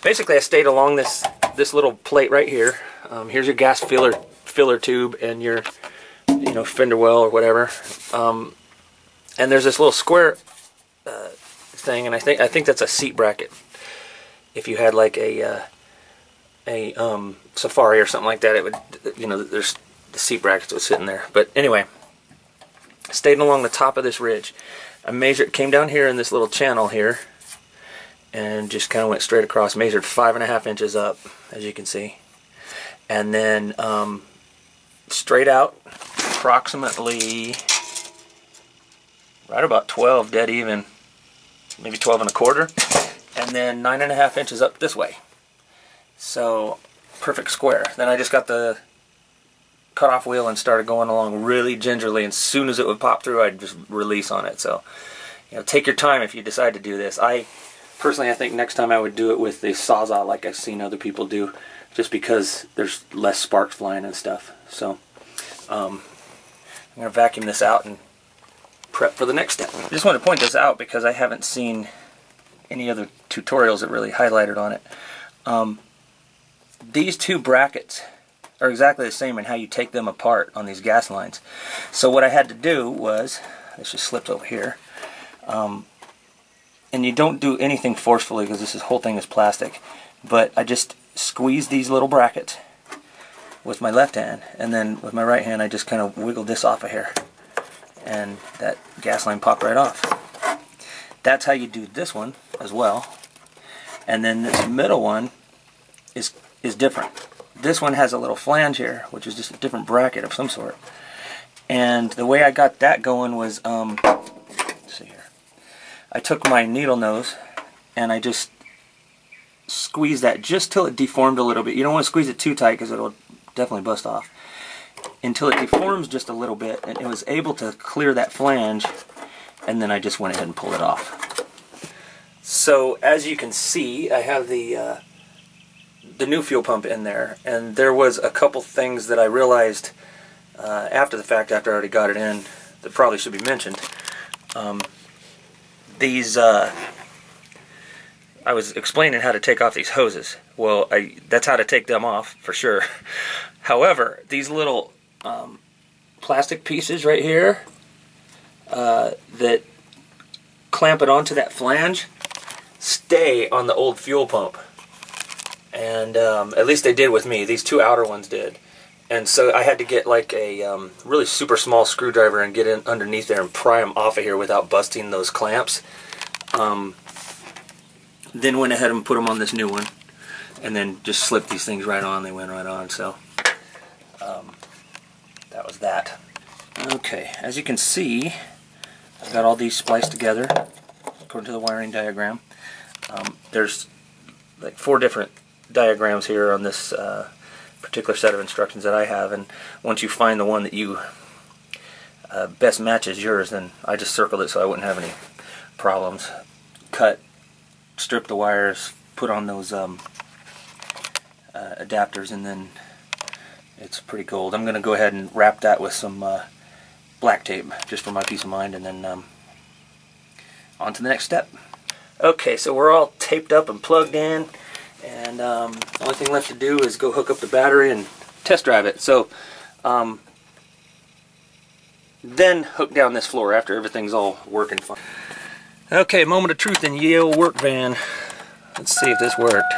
basically I stayed along this little plate right here. Here's your gas filler tube and your fender well or whatever. And there's this little square thing, and I think that's a seat bracket. If you had like a Safari or something like that, it would, there's the seat brackets was sitting there. But anyway, stayed along the top of this ridge. I measured, came down here in this little channel here, and just kind of went straight across. Measured 5.5 inches up, as you can see, and then straight out, approximately right about 12, dead even, maybe 12.25, and then 9.5 inches up this way. So perfect square. Then I just got the cut-off wheel and started going along really gingerly, and as soon as it would pop through, I'd just release on it. So, take your time if you decide to do this. Personally, I think next time I would do it with the Sawzall like I've seen other people do, just because there's less sparks flying and stuff. So, I'm going to vacuum this out and prep for the next step. I just want to point this out because I haven't seen any other tutorials that really highlighted on it. These two brackets are exactly the same in how you take them apart on these gas lines. So what I had to do was, this just slipped over here, and you don't do anything forcefully because this whole thing is plastic, but I just squeeze these little brackets with my left hand, and then with my right hand I just kind of wiggle this off of here, and that gas line popped right off. That's how you do this one as well. And then this middle one is different. This one has a little flange here, which is just a different bracket of some sort. And the way I got that going was, let's see here. I took my needle nose and I just squeezed that just till it deformed a little bit. You don't want to squeeze it too tight because it'll definitely bust off. Until it deforms just a little bit, and it was able to clear that flange, and then I just went ahead and pulled it off. So as you can see, I have the new fuel pump in there, and there was a couple things that I realized after the fact, after I already got it in, that probably should be mentioned. I was explaining how to take off these hoses. Well, that's how to take them off for sure. However, these little plastic pieces right here that clamp it onto that flange stay on the old fuel pump. And at least they did with me. These two outer ones did. And so I had to get like a really super small screwdriver and get in underneath there and pry them off of here without busting those clamps. Then went ahead and put them on this new one, and then just slipped these things right on. They went right on. So that was that. Okay, as you can see, I've got all these spliced together according to the wiring diagram. There's like 4 different diagrams here on this particular set of instructions that I have, and once you find the one that you best matches yours, then I just circled it so I wouldn't have any problems. Cut, strip the wires, put on those adapters, and then it's pretty gold. I'm going to go ahead and wrap that with some black tape just for my peace of mind, and then on to the next step. Okay, so we're all taped up and plugged in, and the only thing left to do is go hook up the battery and test drive it. So then hook down this floor after everything's all working fine. Okay, moment of truth in Yale work van. Let's see if this worked.